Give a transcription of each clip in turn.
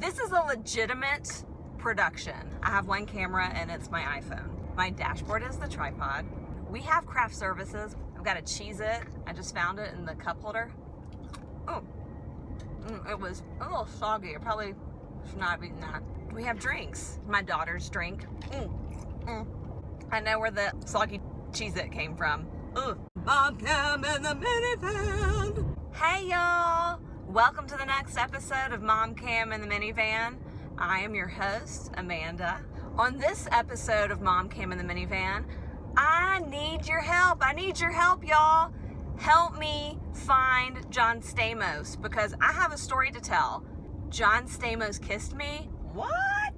This is a legitimate production. I have one camera and it's my iPhone. My dashboard is the tripod. We have craft services. I've got a Cheez-It. I just found it in the cup holder. Oh, it was a little soggy. I probably should not have eaten that. We have drinks. My daughter's drink. I know where the soggy Cheez-It came from. Mom Cam in the Minivan. Hey y'all. Welcome to the next episode of Mom Cam in the Minivan. I am your host, Amanda. On this episode of Mom Cam in the Minivan, I need your help. I need your help, y'all. Help me find John Stamos because I have a story to tell. John Stamos kissed me. What?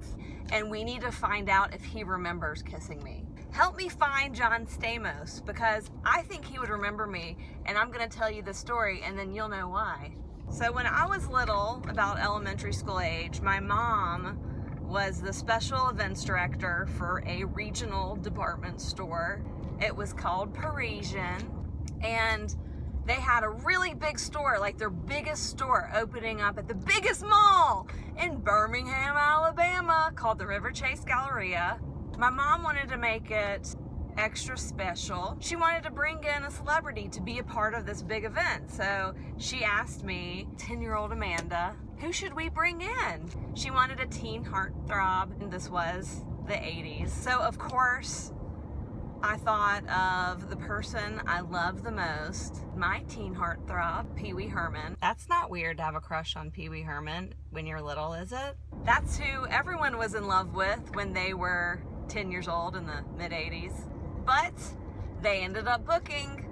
And we need to find out if he remembers kissing me. Help me find John Stamos because I think he would remember me, and I'm going to tell you the story and then you'll know why. So when I was little, about elementary school age, my mom was the special events director for a regional department store. It was called Parisian, and they had a really big store, like their biggest store, opening up at the biggest mall in Birmingham, Alabama, called the River Chase Galleria. My mom wanted to make it extra special. She wanted to bring in a celebrity to be a part of this big event. So she asked me, 10-year-old Amanda, who should we bring in? She wanted a teen heartthrob, and this was the 80s. So of course, I thought of the person I love the most, my teen heartthrob, Pee Wee Herman. That's not weird to have a crush on Pee Wee Herman when you're little, is it? That's who everyone was in love with when they were 10 years old in the mid-80s. But they ended up booking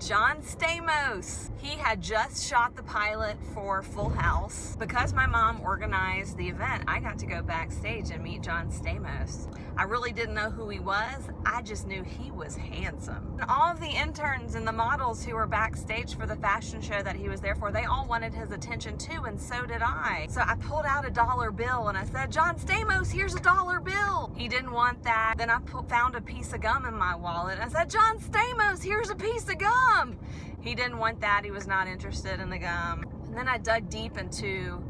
John Stamos. He had just shot the pilot for Full House. Because my mom organized the event, I got to go backstage and meet John Stamos. I really didn't know who he was. I just knew he was handsome. And all of the interns and the models who were backstage for the fashion show that he was there for, they all wanted his attention too, and so did I. So I pulled out a $1 bill and I said, John Stamos, here's a $1 bill. He didn't want that. Then I found a piece of gum in my wallet and I said, John Stamos, here's a piece of gum. He didn't want that. He was not interested in the gum. And then I dug deep into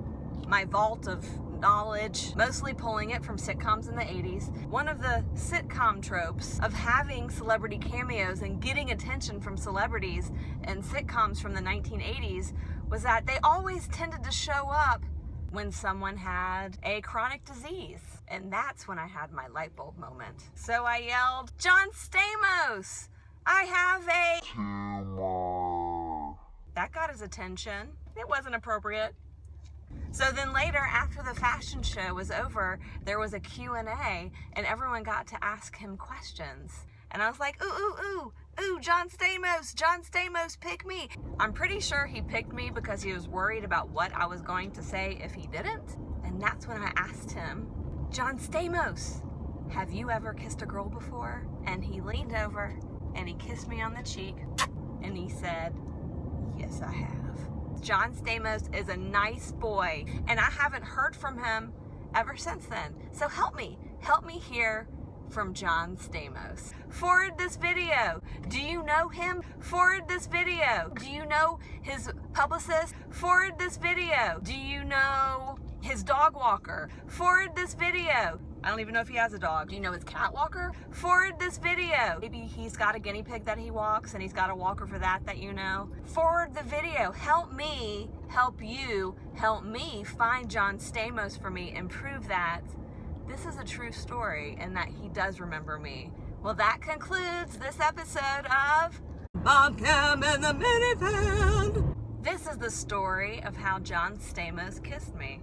my vault of knowledge, mostly pulling it from sitcoms in the 80s. One of the sitcom tropes of having celebrity cameos and getting attention from celebrities in sitcoms from the 1980s was that they always tended to show up when someone had a chronic disease. And that's when I had my light bulb moment. So I yelled, John Stamos! I have a tumor. That got his attention. It wasn't appropriate. So then later, after the fashion show was over, there was a Q&A and everyone got to ask him questions. And I was like, ooh, John Stamos, pick me. I'm pretty sure he picked me because he was worried about what I was going to say if he didn't. And that's when I asked him, John Stamos, have you ever kissed a girl before? And he leaned over and he kissed me on the cheek and he said, yes, I have. John Stamos is a nice boy and I haven't heard from him ever since then. So help me hear from John Stamos. Forward this video. Do you know him? Forward this video. Do you know his publicist? Forward this video. Do you know his dog walker? Forward this video. I don't even know if he has a dog. Do you know his cat walker? Forward this video. Maybe he's got a guinea pig that he walks and he's got a walker for that you know. Forward the video. Help me, help you, help me find John Stamos for me and prove that this is a true story and that he does remember me. Well, that concludes this episode of Mom Cam in the Minivan. This is the story of how John Stamos kissed me.